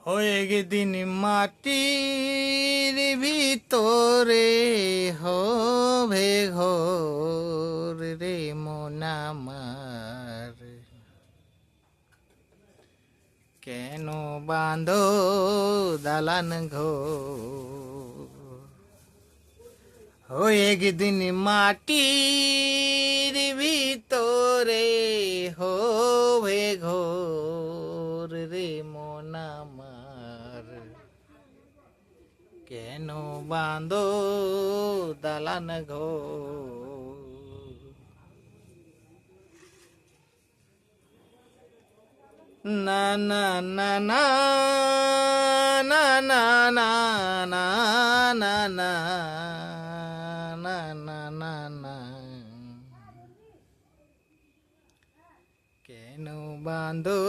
হয়ে গেদিন মাটির ভিতরে হবে ঘোর রে মন আমার, কেন বাঁধো দালান ঘর। হয়ে গেদিন মাটির ভিতরে হবে ঘোর রে মন আমার, কেন বাঁধো দালান ঘর। না না না না না না না না না না না না না না, কেন বাঁধো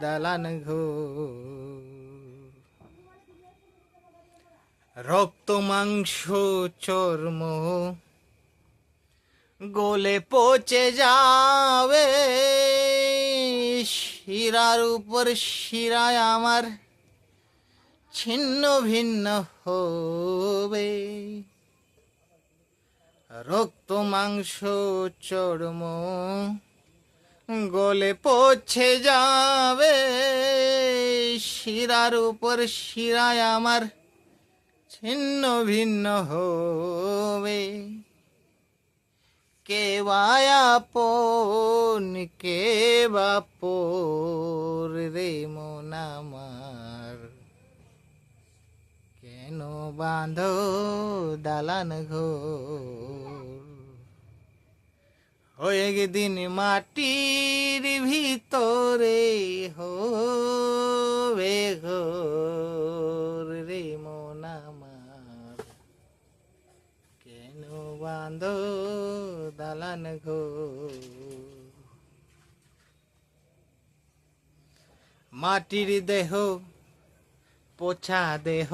দালান ঘর। রক্ত মাংস চর্ম গলে পচে যাবে, শিরার উপর শিরায় আমার ছিন্ন ভিন্ন হবে। রক্ত মাংস চর্ম গলে পচে যাবে, শিরার উপর শিরায় আমার ছিন্ন ভিন্ন হবে। কে আপন কে বাপর রে মন আমার, কেন বাঁধো দালান ঘর। হয়ে গেদিন মাটির ভিতরে হবে ঘোর রে মন আমার, কেন বাঁধো দালান ঘর। মাটির দেহ পোছা দেহ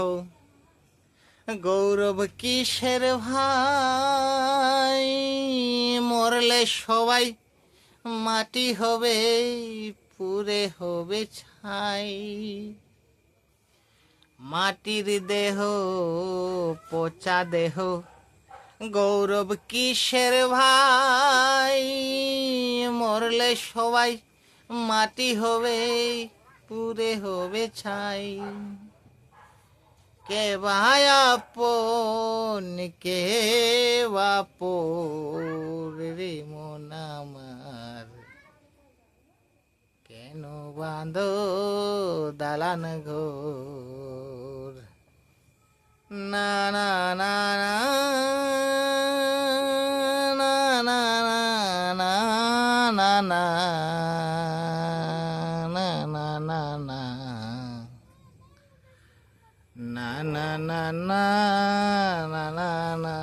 গৌরব কিসের ভাই, মরলে সবাই মাটি হবে পুরে হবে ছাই। মাটির দেহ পচা দেহ গৌরব কিসের ভাই, মরলে সবাই মাটি হবে পুরে হবে ছাই। কে আপন কে বাপর রে মন আমার, কেন বাঁধো দালান ঘর। না না না না না না না না না না না না না na na na na na na na